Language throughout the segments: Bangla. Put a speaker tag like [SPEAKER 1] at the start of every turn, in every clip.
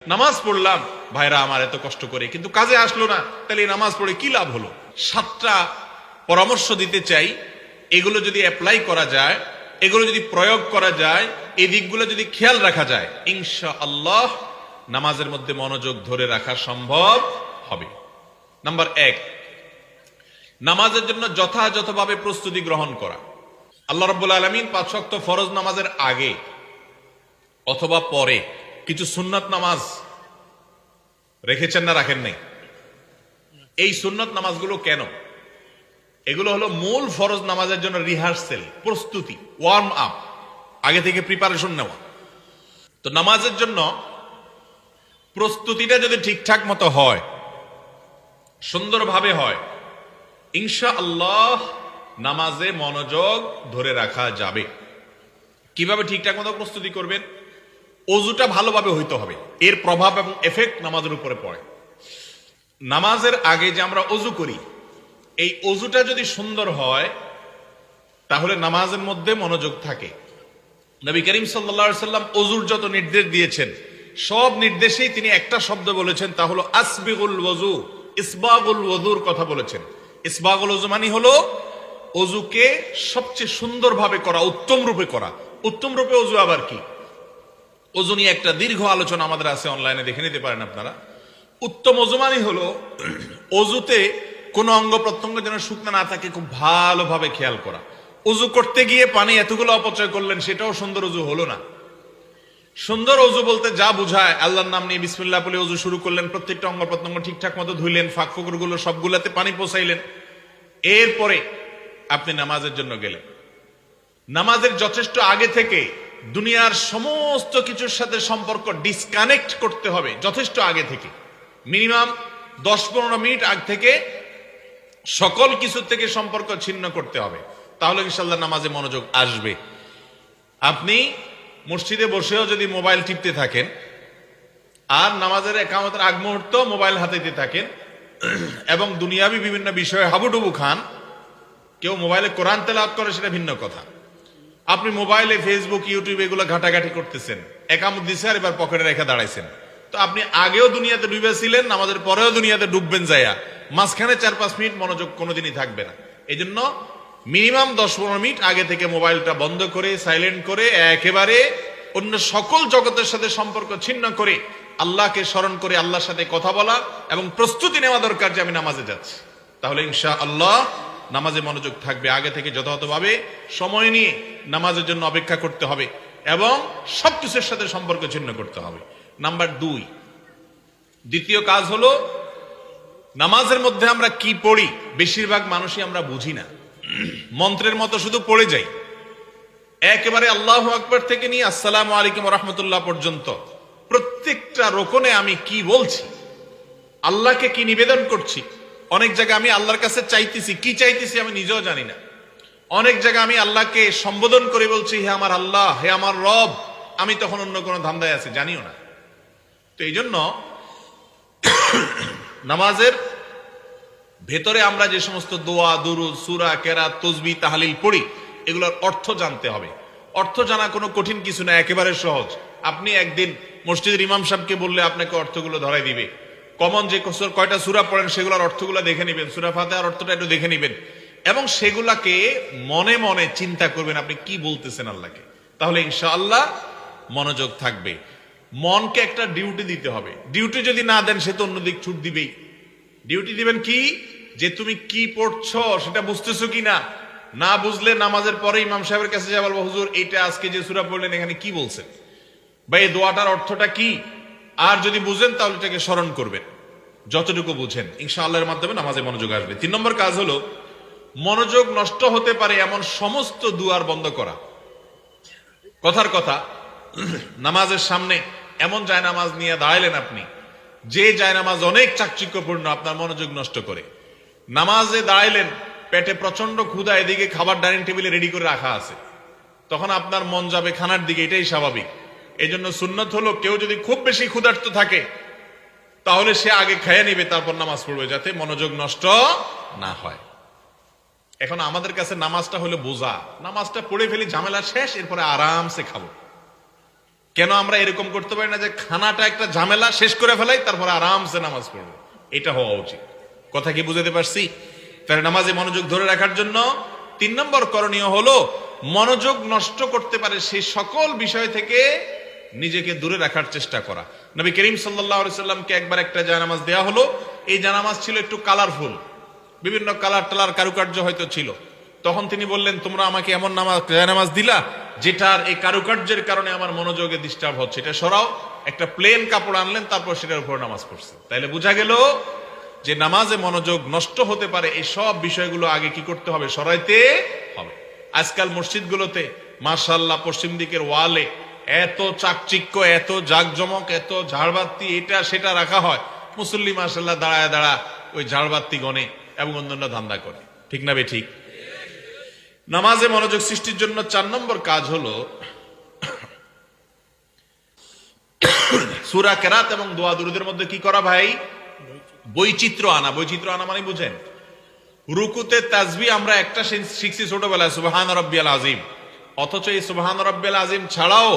[SPEAKER 1] নামাজ পড়লাম ভাইরা আমার এত কষ্ট করে, কিন্তু কাজে আসলো না, তাহলে নামাজ পড়ে কি লাভ হলো? 7টা পরামর্শ দিতে চাই। এগুলো যদি অ্যাপ্লাই করা যায়, এগুলো যদি প্রয়োগ করা যায়, এই দিকগুলো যদি খেয়াল রাখা যায়, ইনশাআল্লাহ নামাজের মধ্যে মনোযোগ ধরে রাখা সম্ভব হবে। নাম্বার 1, নামাজের জন্য যথাযথভাবে প্রস্তুতি গ্রহণ করা। আল্লাহ রাব্বুল আলামিন 5 ওয়াক্ত ফরজ নামাজের আগে অথবা পরে কিছু সুন্নত নামাজ রেখেছেন না রাখেন নাই? এই সুন্নত নামাজগুলো কেন? এগুলো হলো মূল ফরজ নামাজের জন্য রিহার্সেল, প্রস্তুতি, ওয়ার্ম আপ, আগে থেকে প্রিপারেশন নেওয়া। তো নামাজের জন্য প্রস্তুতিটা যদি ঠিকঠাক মতো হয়, সুন্দরভাবে হয়, ইনশাআল্লাহ নামাজে মনোযোগ ধরে রাখা যাবে। কিভাবে ঠিকঠাক মতো প্রস্তুতি করবেন? অজুটা ভালোভাবে হইতে হবে, এর প্রভাব এবং এফেক্ট নামাজের উপরে পড়ে। নামাজের আগে যে আমরা অজু করি, এই অজুটা যদি সুন্দর হয় তাহলে নামাজের মধ্যে মনোযোগ থাকে। নবী করিম সাল্লাল্লাহু আলাইহি সাল্লাম অজুর যত নির্দেশ দিয়েছেন, সব নির্দেশেই তিনি একটা শব্দ বলেছেন, তা হলো আসবিগুল ওযু, ইসবাগুল ওযুর কথা বলেছেন। ইসবাগুল ওযু মানে হলো অজুকে সবচেয়ে সুন্দরভাবে করা, উত্তম রূপে করা। উত্তম রূপে অজু আবার কি? অজু নিয়ে একটা দীর্ঘ আলোচনা আমাদের আছে, অনলাইনে দেখে নিতে পারেন আপনারা। উত্তম অজু মানে হলো অজুতে কোন অঙ্গ প্রত্যঙ্গ যেন শুকনা না থাকে, খুব ভালোভাবে খেয়াল করা। অজু করতে গিয়ে পানি এতগুলো অপচয় করলেন, সেটাও সুন্দর অজু হলো না। সুন্দর অজু বলতে যা বুঝায়, আল্লাহর নাম নিয়ে বিসমিল্লাহ বলে অজু শুরু করলেন, প্রত্যেকটা অঙ্গ প্রত্যঙ্গ ঠিকঠাক মতো ধুইলেন, ফাঁক ফোকর গুলো সবগুলাতে পানি পৌঁছাইলেন, এরপরে আপনি নামাজের জন্য গেলেন। নামাজের যথেষ্ট আগে থেকে দুনিয়ার সমস্ত কিছুর সাথে সম্পর্ক ডিসকানেক্ট করতে হবে, যথেষ্ট আগে থেকে, মিনিমাম 10-15 মিনিট আগ থেকে সকল কিছু থেকে সম্পর্ক ছিন্ন করতে হবে। তাহলে ইনশাআল্লাহ নামাজে মনোযোগ আসবে। আপনি মসজিদে বসেও যদি মোবাইল টিপতে থাকেন আর নামাজের ইকামতের আগ মুহূর্ত মোবাইল হাতে থাকেন এবং দুনিয়াবি বিভিন্ন বিষয়ে হাবুডুবু খান, কেউ মোবাইলে কোরআন তেলাওয়াত করে, সেটা ভিন্ন কথা। আপনি মোবাইলে ফেসবুক, ইউটিউব এগুলো ঘাটাঘাটি করতেছেন, একামত দিছে আর এবার পকেটে রেখে দাঁড়াইছেন। তো আপনি আগেও দুনিয়াতে ডুবেছিলেন, নামাজের পরেও দুনিয়াতে ডুববেন যাইয়া, মাঝখানে 4-5 মিনিট মনোযোগ কোনোদিনই থাকবে না। এই জন্য মিনিমাম 10-15 মিনিট আগে থেকে মোবাইলটা বন্ধ করে, সাইলেন্ট করে, একেবারে অন্য সকল জগতের সাথে সম্পর্ক ছিন্ন করে আল্লাহকে স্মরণ করে আল্লাহর সাথে কথা বলা এবং প্রস্তুতি নেওয়া দরকার যে আমি নামাজে যাচ্ছি। তাহলে ইনশাআল্লাহ নামাজে মনোযোগ থাকবে। আগে থেকে যথাযথভাবে সময় নিয়ে নামাজের জন্য অপেক্ষা করতে হবে এবং সবকিছুর সাথে সম্পর্ক ছিন্ন করতে হবে। নাম্বার 2, দ্বিতীয় কাজ হলো নামাজের মধ্যে আমরা কি পড়ি, বেশিরভাগ মানুষই আমরা বুঝি না, মন্ত্রের মতো শুধু পড়ে যাই। একেবারে আল্লাহু আকবার থেকে নিয়ে আসসালামু আলাইকুম ওয়া রাহমাতুল্লাহ পর্যন্ত প্রত্যেকটা রোকনে আমি কি বলছি, আল্লাহকে কি নিবেদন করছি, অনেক জায়গায় আমি আল্লাহর কাছে চাইতেছি, কি চাইতেছি আমি নিজেও জানি না। অনেক জায়গায় আমি আল্লাহকে সম্বোধন করে বলছি, হে আমার আল্লাহ, হে আমার রব, আমি তখন অন্য কোনো ধান্দায় আছি, জানিও না। তো এই জন্য নামাজের ভেতরে আমরা যে সমস্ত দোয়া, দুরুদ, সূরা, কেরাত, তাসবিহ, তাহলিল পড়ি, এগুলোর অর্থ জানতে হবে। অর্থ জানা কোনো কঠিন কিছু না, একেবারে সহজ। আপনি একদিন মসজিদের ইমাম সাহেবকে বললে আপনাকে অর্থগুলো ধরাই দিবে। কমন যে কয়টা সূরা পড়েন সেগুলোর অর্থগুলো দেখে নেবেন, সূরা ফাতিহার অর্থটা একটু দেখে নেবেন এবং সেগুলাকে মনে মনে চিন্তা করবেন আপনি কি বলতেছেন আল্লাহকে। তাহলে ইনশাআল্লাহ মনোযোগ থাকবে। মনকে একটা ডিউটি দিতে হবে। ডিউটি যদি না দেন সে তো অন্যদিক ছুট দিবেই। ডিউটি দিবেন কি, যে তুমি কি পড়ছো সেটা বুঝতেছো কিনা। না বুঝলে নামাজের পরে ইমাম সাহেবের কাছে যা বলবো, হুজুর এইটা আজকে যে সূরা পড়লেন এখানে কি বলছেন, বা এই দোয়াটার অর্থটা কি। আর যদি বুঝেন তাহলে এটাকে স্মরণ করবেন, যতটুকু বুঝেন ইনশাআল্লাহর মাধ্যমে নামাজে মনোযোগ আসবে। 3 নম্বর কাজ হলো মনোযোগ নষ্ট হতে পারে এমন সমস্ত দুয়ার বন্ধ করা। কথার কথা, নামাজের সামনে এমন জায়নামাজ নিয়ে দাঁড়াইলেন আপনি, যে জায়নামাজ অনেক চাকচিক্যপূর্ণ, আপনার মনোযোগ নষ্ট করে। নামাজে দাঁড়াইলেন, পেটে প্রচন্ড ক্ষুধা, এদিকে খাবার ডাইনিং টেবিলে রেডি করে রাখা আছে, তখন আপনার মন যাবে খানার দিকে, এটাই স্বাভাবিক। এই জন্য সুন্নত হলো কেউ যদি খুব বেশি ক্ষুধার্ত থাকে তাহলে সে আগে খেয়ে নিবে, তারপর নামাজ পড়বে, যাতে মনোযোগ নষ্ট না হয়। এখন আমাদের কাছে নামাজটা হলো বোঝা, নামাজটা পড়ে ফেলি, ঝামেলা শেষ, এরপরে আরামসে খাবো। কেন আমরা এরকম করতে পারি না যে খানাটা একটা ঝামেলা শেষ করে ফেলাই তারপর আরামসে নামাজ পড়বো? এটা হওয়া উচিত। কথা কি বুঝাতে পারছি? তাহলে নামাজে মনোযোগ ধরে রাখার জন্য 3 নম্বর করণীয় হলো মনোযোগ নষ্ট করতে পারে সেই সকল বিষয় থেকে নিজেকে দূরে রাখার চেষ্টা করা। নবী করিম সাল্লাল্লাহু আলাইহি সাল্লামকে একবার একটা জায়নামাজ দেয়া হলো। এই জায়নামাজ ছিল একটু কালারফুল, বিভিন্ন কালার টালার কারুকার্য হয়তো ছিল। তখন তিনি বললেন, তোমরা আমাকে এমন জায়নামাজ দিলা যেটার এই কারুকার্যের কারণে আমার মনোযোগে ডিস্টার্ব হচ্ছে, এটা সরাও। একটা প্লেন কাপড় আনলেন, তারপর সেটার উপর নামাজ পড়ছে। তাইলে বোঝা গেল যে নামাজে মনোযোগ নষ্ট হতে পারে, এই সব বিষয়গুলো আগে কি করতে হবে? সরাইতে হবে। আজকাল মসজিদগুলোতে মাশাআল্লাহ পশ্চিম দিকের ওয়ালে এত চাকচিক্য, এত জাকজমক, এত ঝাড়বাতি এটা সেটা রাখা হয়। মুসল্লি মাশাআল্লাহ দাঁড়ায় দাঁড়া ওই ঝাড়বাতি গনে এবং অন্যান্য ধান্দা করে। ঠিক না বে ঠিক? নামাজে মনোযোগ সৃষ্টির জন্য 4 নম্বর কাজ হলো সূরা কেরাত এবং দোয়া দুরুদের মধ্যে কি করা ভাই? বৈচিত্র্য আনা। বৈচিত্র্য আনা মানে বুঝেন, রুকুতে তাসবিহ আমরা একটা শিখছি ছোটবেলায়, সুবহান রাব্বিয়াল আযীম। অথচ এই সুবহান রাব্বিয়াল আযীম ছাড়াও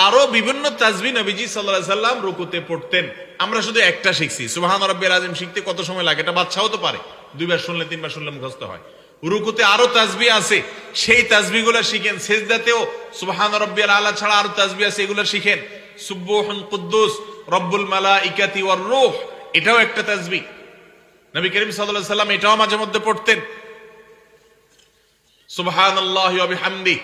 [SPEAKER 1] আরো বিভিন্ন তাসবিহ নবীজি সাল্লাল্লাহু আলাইহি সাল্লাম রুকুতে পড়তেন। আমরা শুধু একটা শিখছি। সুবহান রাব্বিয়াল আযীম শিখতে কত সময় লাগে? এটা বাচ্চাও তো পারে, 2 বার শুনলে 3 বার শুনলে মুখস্থ হয়। রুকুতে আরো তাসবিহ আছে, সেই তাসবিহগুলো শিখেন। সেজদাতেও সুবহান রাব্বিয়াল আলা ছাড়া আরো তাসবিহ আছে, এগুলো শিখেন। সুবহুন কুদ্দুস রব্বুল মালাইকাতি ওয়ার রূহ, এটাও একটা তাসবিহ। নবী করিম সাল্লাল্লাহু আলাইহি সাল্লাম এটাও মাঝে মধ্যে পড়তেন, সুবহানাল্লাহি ওয়া বিহামদিহি।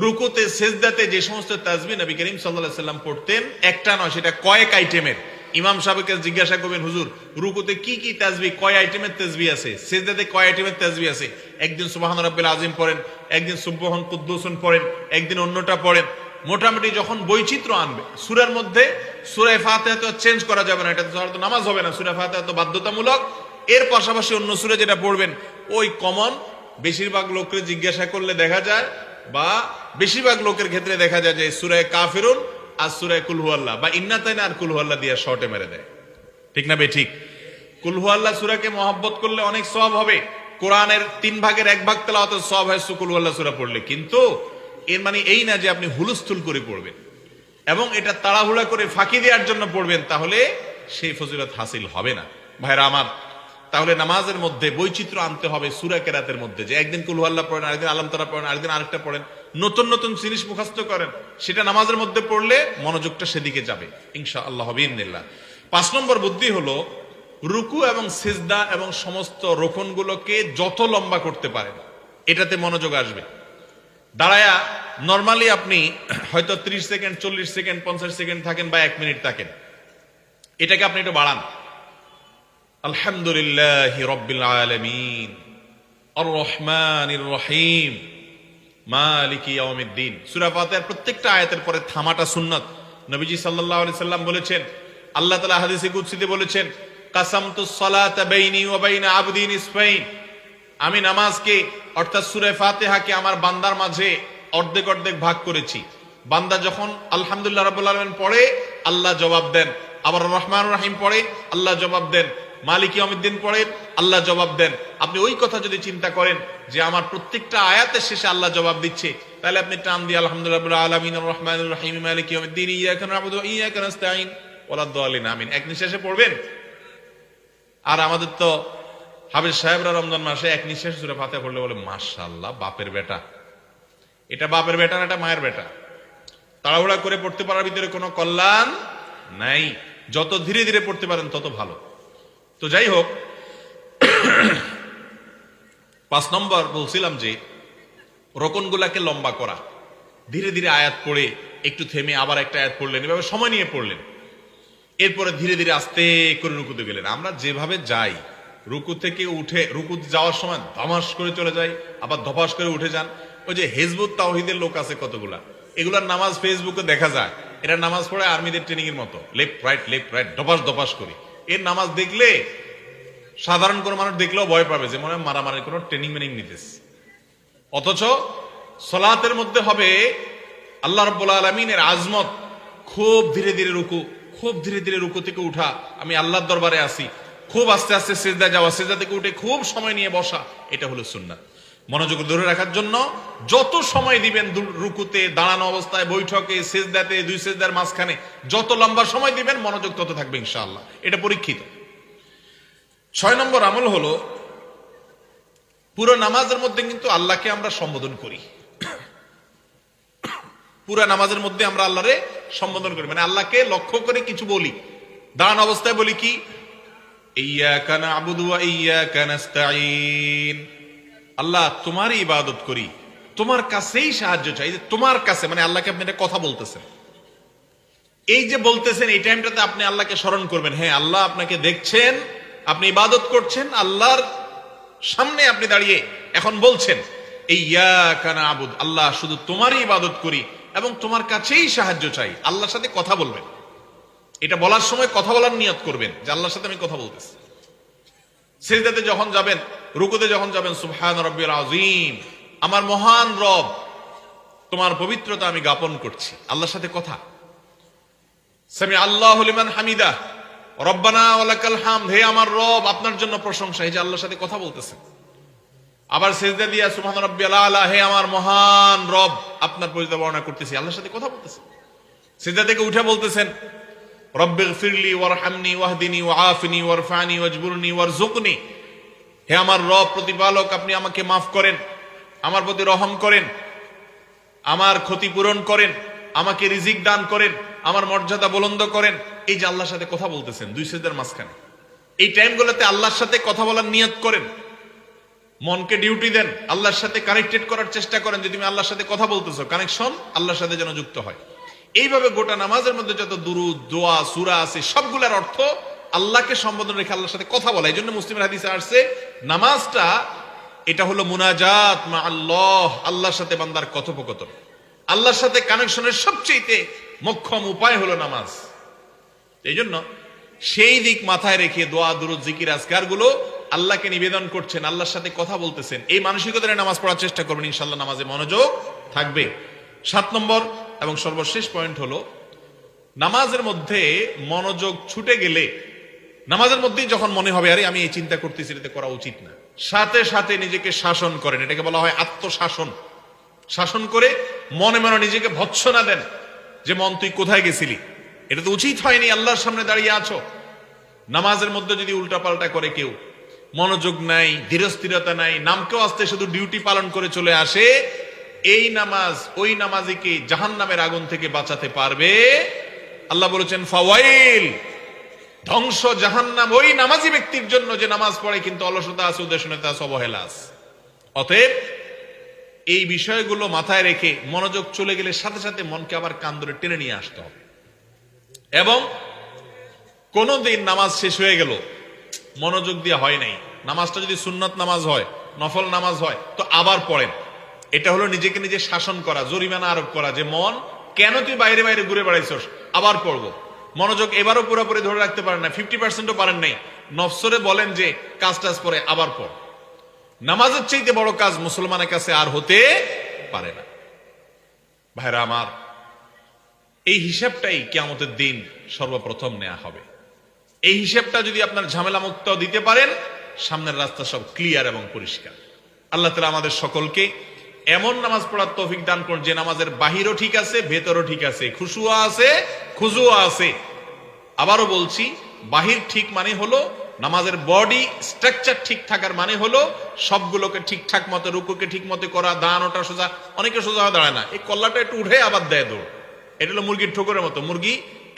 [SPEAKER 1] রুকুতে সেজদাতে যে সমস্ত তাসবিহ নবী করিম সাল্লাল্লাহু আলাইহি সাল্লাম পড়তেন, একটা নয়, সেটা কয়েক আইটেমের। ইমাম সাহেবকে জিজ্ঞাসা করবেন, হুজুর রুকুতে কি কি তাসবিহ, কয় আইটেমের তাসবিহ আছে? সেজদাতে কয় আইটেমের তাসবিহ আছে? একদিন সুবহান রাব্বিল আযীম পড়েন, একদিন সুবহুন কুদ্দুসুন পড়েন, একদিন অন্যটা পড়েন। মোটামুটি যখন বৈচিত্র্য আনবে সূরার মধ্যে, সূরা ফাতিহা তো চেঞ্জ করা যাবে না, এটা তো নামাজ হবে না। সূরা ফাতিহা তো বাধ্যতামূলক। এর পাশাপাশি অন্য সূরা যেটা পড়বেন ওই কমন, বেশিরভাগ লোককে জিজ্ঞাসা করলে দেখা যায়, বা বেশিরভাগ লোকের ক্ষেত্রে দেখা যায় যে সূরা কাফিরুন আর সূরা কুল হুয়াল্লাহ বা ইন্নাতাইন আর কুল হুয়াল্লাহ দিয়ে শর্টে মেরে দেয়। ঠিক না বে ঠিক? কুল হুয়াল্লাহ সূরাকে মহব্বত করলে অনেক সওয়াব হবে। কোরআনের 3 ভাগের 1 ভাগ তেলাওয়াতের সওয়াব হয় কুল হুয়াল্লাহ সূরা পড়লে। কিন্তু এর মানে এই না যে আপনি হুলস্থুল করে পড়বেন এবং এটা তাড়াহুড়া করে ফাঁকি দেওয়ার জন্য পড়বেন, তাহলে সেই ফজিলত হাসিল হবে না। ভাইরা আমার, তাহলে নামাজের মধ্যে বৈচিত্র্য আনতে হবে সূরা কেরাতের মধ্যে, যে একদিন কুল হুয়াল্লাহ পড়েন, আরেকদিন আলম তারা পড়েন, আরেকদিন আরেকটা পড়েন, নতুন নতুন জিনিস মুখস্থ করেন। সেটা নামাজের মধ্যে পড়লে মনোযোগটা সেদিকে যাবে ইনশাআল্লাহ বিইذনিল্লাহ। 5 নম্বর বুদ্ধি হলো রুকু এবং সিজদা এবং সমস্ত রোকনগুলোকে যত লম্বা করতে পারেন এটাতে মনোযোগ আসবে। দাঁড়ায়া নরমালি আপনি হয়তো 30 সেকেন্ড, 40 সেকেন্ড, 50 সেকেন্ড থাকেন বা 1 মিনিট থাকেন, এটাকে আপনি একটু বাড়ান। আলহামদুলিল্লাহি রাব্বিল আলামিন আর রহমানির রহিম মালিকি ইয়াউমিদ্দিন। সূরা ফাতিহার প্রত্যেকটা আয়াতের পরে থামাটা সুন্নাত। নবীজি সাল্লাল্লাহু আলাইহি সাল্লাম বলেছেন, আল্লাহ তাআলা হাদিসে কুদসিতে বলেছেন, কাসামতুস সালাতা বাইনি ওয়া বাইনা আবদি নিসফাইন। আমি নামাজকে অর্থাৎ সূরা ফাতিহাকে আমার বান্দার মাঝে অর্ধেক অর্ধেক ভাগ করেছি। বান্দা যখন আলহামদুলিল্লাহ রাব্বুল আলামিন পড়ে আল্লাহ জবাব দেন, আবার রহমানুর রহিম পড়ে আল্লাহ জবাব দেন, মালিক ইয়াউমিদ্দিন পড়ে আল্লাহ জবাব দেন। আপনি ওই কথা যদি চিন্তা করেন যে আমার প্রত্যেকটা আয়াতের শেষে আল্লাহ জবাব দিচ্ছে, তাহলে আপনি টান দিয়ে আলহামদুলিল্লাহ রাব্বিল আলামিন আর রহমানুর রহিম মালিক ইয়াউমিদ্দিন ইয়াকা না'বুদু ওয়া ইয়াকা নাস্তাঈন ওয়ালাদ দাল্লিন আমিন এক নিঃশ্বাসে পড়বেন। আর আমাদের তো হাফেজ সাহেবরা রমজান মাসে এক নিঃশ্বাসে সূরা ফাতিহা পড়লে বলে মাশাআল্লাহ বাপের বেটা। এটা বাপের বেটা না, এটা মায়ের বেটা। তাড়াহুড়া করে পড়তে পারার ভিতরে কোনো কল্যাণ নাই। যত ধীরে ধীরে পড়তে পারেন তত ভালো। তো যাই হোক, 5 নম্বর বলছিলাম যে রোকনগুলাকে লম্বা করা। ধীরে ধীরে আয়াত পড়ে একটু থেমে আবার একটা আয়াত পড়লেন, এভাবে সময় নিয়ে পড়লেন। এরপরে ধীরে ধীরে আস্তে করে রুকুতে গেলেন। আমরা যেভাবে যাই, রুকু থেকে উঠে রুকু যাওয়ার সময় ধমাস করে চলে যাই, আবার ধপাস করে উঠে যান। ওই যে হিজবুত তাওহীদের লোক আছে কতগুলা, এগুলার নামাজ ফেসবুকে দেখা যায়। এরা নামাজ পড়ে আর্মিদের ট্রেনিং এর মতো, লেফট রাইট ধপাস ধপাস করে। এর নামাজ দেখলে সাধারণ কোন মানুষ দেখলেও ভয় পাবে যে মনে হয় মারামারির কোন ট্রেনিং মেনিং নিতেছে। অথচ সালাতের মধ্যে হবে আল্লাহ রাব্বুল আলামিনের আজমত, খুব ধীরে ধীরে রুকু, খুব ধীরে ধীরে রুকু থেকে উঠা, আমি আল্লাহর দরবারে আসি, খুব আস্তে আস্তে সিজদা যাওয়া, সিজদা থেকে উঠে খুব সময় নিয়ে বসা, এটা হলো সুন্নাত। মনোযোগ ধরে রাখার জন্য যত সময় দিবেন, রুকুতে, দাঁড়ানো অবস্থায়, বৈঠকে, সেজদাতে, দুই সেজদার মাঝখানে যত লম্বা সময় দিবেন মনোযোগ তত থাকবে ইনশাআল্লাহ। এটা পরীক্ষিত। 6 নম্বর আমল হলো, পুরো নামাজের মধ্যে কিন্তু আল্লাহকে আমরা সম্বোধন করি। পুরো নামাজের মধ্যে আমরা আল্লাহরে সম্বোধন করি, মানে আল্লাহকে লক্ষ্য করে কিছু বলি। দাঁড়ানো অবস্থায় বলি কি, ইয়্যাকা না'বুদু ওয়া ইয়্যাকা নাস্তাঈন, আল্লাহ তোমারই ইবাদত করি, তোমার কাছেই সাহায্য চাই। তোমার কাছে মানে আল্লাহকে আপনি এটা কথা বলতেছেন। এই যে বলতেছেন, এই টাইমটাতে আপনি আল্লাহকে স্মরণ করবেন। হ্যাঁ, আল্লাহ আপনাকে দেখছেন, আপনি ইবাদত করছেন, আল্লাহর সামনে আপনি দাঁড়িয়ে এখন বলছেন ইয়্যাকা না'বুদ, আল্লাহ শুধু তোমারই ইবাদত করি এবং তোমার কাছেই সাহায্য চাই। আল্লাহর সাথে কথা বলবেন। এটা বলার সময় কথা বলার নিয়ত করবেন যে আল্লাহর সাথে আমি কথা বলতেছি। সিজদাতে যখন যাবেন, রুকুতে যখন যাবেন, সুবহান রাব্বিল আযীম, আমার মহান রব, তোমার পবিত্রতা আমি জ্ঞাপন করছি। আল্লাহর সাথে কথা। সামি আল্লাহু লিমান হামিদা, রব্বানা ওয়া লাকাল হামদ, হে আমার রব আপনার জন্য প্রশংসা। এই যে আল্লাহর সাথে কথা বলতেছেন। আবার সিজদা দিয়া সুবহান রাব্বিয়াল আলা, হে আমার মহান রব আপনার পরিচয় বর্ণনা করতেছি। আল্লাহর সাথে কথা বলতেছেন। সিজদা থেকে উঠে বলতেছেন রব্বিগফিরলি ওয়ারহামনি ওয়াহদিনি ওয়াআফিনি ওয়ারফানি ওয়াজবুরনি ওয়ারযুকনি, হে আমার রব প্রতিপালক আপনি আমাকে মাফ করেন, আমার প্রতি রহম করেন, আমার ক্ষতি পূরণ করেন, আমাকে রিজিক দান করেন, আমার মর্যাদা বুলন্দ করেন। এই যে আল্লাহর সাথে কথা বলতেছেন দুই সিজদার মাঝখানে, এই টাইমগুলোতে আল্লাহর সাথে কথা বলার নিয়ত করেন। মনকে ডিউটি দেন, আল্লাহর সাথে কানেক্টেড করার চেষ্টা করেন যে তুমি আল্লাহর সাথে কথা বলতেছো, কানেকশন আল্লাহর সাথে যেন যুক্ত হয়। এইভাবে গোটা নামাজের মধ্যে যত দুরুদ, দোয়া, সূরা আছে সবগুলোর অর্থ আল্লাহকে সম্বোধন রেখে আল্লাহর সাথে কথা বলা। এই জন্য মুসলিমের হাদিসে আসছে নামাজটা এটা হলো মুনাজাত মা আল্লাহ, আল্লাহর সাথে বান্দার কথোপকথন। আল্লাহর সাথে কানেকশনের সবচেয়ে মোক্ষম উপায় হলো নামাজ। এই জন্য সেই দিক মাথায় রেখে দোয়া, দুরুদ, জিকির, আজকার গুলো আল্লাহকে নিবেদন করছেন, আল্লাহর সাথে কথা বলতেছেন, এই মানসিকতায় নামাজ পড়ার চেষ্টা করবেন, ইনশাআল্লাহ নামাজে মনোযোগ থাকবে। 7 নম্বর এবং সর্বশেষ পয়েন্ট হলো, নামাজের মধ্যে মনোযোগ ছুটে গেলে, নামাজের মধ্যেই যখন মনে হবে আরে আমি এই চিন্তা করতেছি, এটা করা উচিত না, সাথে সাথে নিজেকে শাসন করেন। এটাকে বলা হয় আত্মশাসন। শাসন করে মনে মনে নিজেকে ভৎসনা দেন যে মন তুই কোথায় গেছিলি, এটা তো উচিত হয়নি, আল্লাহর সামনে দাঁড়িয়ে আছো। নামাজের মধ্যে যদি উল্টাপাল্টা করে কেউ, মনোযোগ নাই, ধীরস্থিরতা নাই, নামকেও আসতে শুধু ডিউটি পালন করে চলে আসে, এই নামাজ ওই নামাজিকে জাহান্নামের আগুন থেকে বাঁচাতে পারবে। আল্লাহ বলেছেন ফাওয়াইল, ধ্বংস, জাহান্নাম ওই নামাজি ব্যক্তির জন্য যে নামাজ পড়ে কিন্তু অলসতা আছে, উদাসীনতা আছে, অবহেলা আছে। অতএব এই বিষয়গুলো মাথায় রেখে মনোযোগ চলে গেলে সাথে সাথে মনকে আবার কান ধরে টেনে নিয়ে আসতে হবে। এবং কোনদিন নামাজ শেষ হয়ে গেল, মনোযোগ দিয়ে হয় নাই, নামাজটা যদি সুন্নত নামাজ হয়, নফল নামাজ হয়, তো আবার পড়েন। এটা হলো নিজেকে নিজে শাসন করা, জরিমানা আরোপ করা যে মন কেন তুই বাইরে বাইরে ঘুরে বেড়াইছস, আবার পড়বো। মনোযোগ এবারও পুরোপুরি ধরে রাখতে পারেন না, 50%ও পারেন নাই, নফসরে বলেন যে কাজ টাজ পরে আবার পড়। নামাজের চাইতে বড় কাজ মুসলমানের কাছে আর হতে পারে না। ভাইরা আমার, এই হিসাবটাই কিয়ামতের দিন সর্বপ্রথম নেওয়া হবে। এই হিসাবটা যদি আপনার ঝামেলা মুক্ত দিতে পারেন, সামনের রাস্তা সব ক্লিয়ার এবং পরিষ্কার। আল্লাহ তাআলা আমাদের সকলকে এমন নামাজ পড়ার তৌফিক দান করুন যে নামাজের বাহিরও ঠিক আছে, ভেতরও ঠিক আছে, খুশুয়া আছে, খুজুয়া আছে। আবারও বলছি, বাহির ঠিক মানে হলো নামাজের বডি স্ট্রাকচার ঠিক থাকার মানে হলো সবগুলোকে ঠিকঠাক মতো, রুকুকে ঠিক মতো করা, দান ওটা সোজা। অনেকে সোজা হয়ে দাঁড়ায় না, এই কল্লাটা একটু উঠে আবার দেয় দৌড়। এটা হলো মুরগির ঠোকরের মতো, মুরগি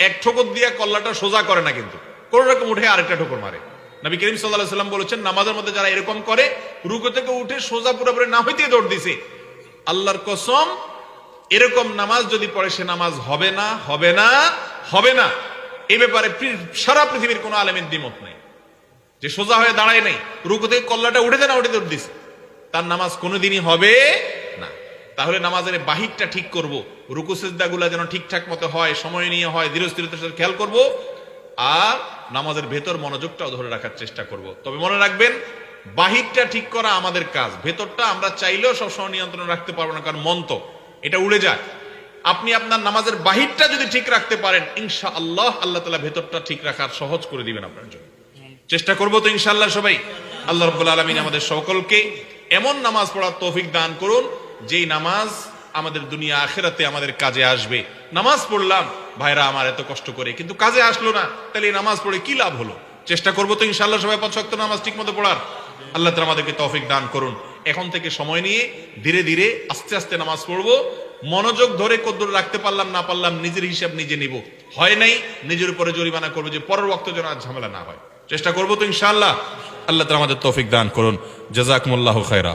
[SPEAKER 1] এক ঠোকর দিয়ে কল্লাটা সোজা করে না, কিন্তু কোন রকম উঠে আরেকটা ঠোকর মারে। নবী করিম সাল্লাল্লাহু আলাইহি ওয়াসাল্লাম বলেছেন, নামাজের মধ্যে যারা এরকম করে, রুকু থেকে উঠে সোজা পুরোপুরি না হইতে দৌড় দিছে, আল্লাহর কসম এরকম নামাজ যদি পড়ে সে নামাজ হবে না, হবে না, হবে না। এই ব্যাপারে সারা পৃথিবীর কোন আলেমের দ্বিমত নেই যে সোজা হয়ে দাঁড়ায় নাই, রুকু থেকে কল্লাটা উঠে দেয় না, উঠে দৌড় দিছে, তার নামাজ কোনোদিনই হবে না। তাহলে নামাজের বাহিরটা ঠিক করব, রুকু সিজদা গুলা যেন ঠিকঠাক মতো হয়, সময় নিয়ে হয়, ধীরস্থিরতার সাথে খেয়াল করব, আর নামাজের ভেতর মনোযোগটাও ধরে রাখার চেষ্টা করব। তবে মনে রাখবেন, বাহিরটা ঠিক করা আমাদের কাজ, ভেতরটা আমরা চাইলেও সবসময় নিয়ন্ত্রণ রাখতে পারবো না, কারণ মন তো এটা উড়ে যায়। আপনি আপনার নামাজের বাহিরটা যদি ঠিক রাখতে পারেন, ইনশাআল্লাহ আল্লাহ তাআলা ভেতরটা ঠিক রাখার সহজ করে দিবেন আপনার জন্য। চেষ্টা করবো তো ইনশাআল্লাহ সবাই। আল্লাহ রাব্বুল আলামিন আমাদের সকলকে এমন নামাজ পড়ার তৌফিক দান করুন যেই নামাজ আমাদের দুনিয়া আখিরাতে আমাদের কাজে আসবে। নামাজ পড়লাম ভাইরা আমার এত কষ্ট করে, কিন্তু কাজে আসলো না, তাহলে এই নামাজ পড়ে কি লাভ হলো? চেষ্টা করবো তো ইনশাআল্লাহ সবাই 5 ওয়াক্ত নামাজ ঠিক মতো পড়ার। আল্লাহ তাআলা আমাদেরকে তৌফিক দান করুন। এখন থেকে সময় নিয়ে ধীরে ধীরে আস্তে আস্তে নামাজ পড়বো। মনোযোগ ধরে কদ্দুর রাখতে পারলাম না পারলাম নিজের হিসাব নিজে নিব, হয় নাই নিজের উপরে জরিমানা করবো যে পরের ওয়াক্ত যেন আর ঝামেলা না হয়। চেষ্টা করবো তো ইনশাআল্লাহ। আল্লাহ তাআলা আমাদের তৌফিক দান করুন। জাযাকুমুল্লাহু খায়রা।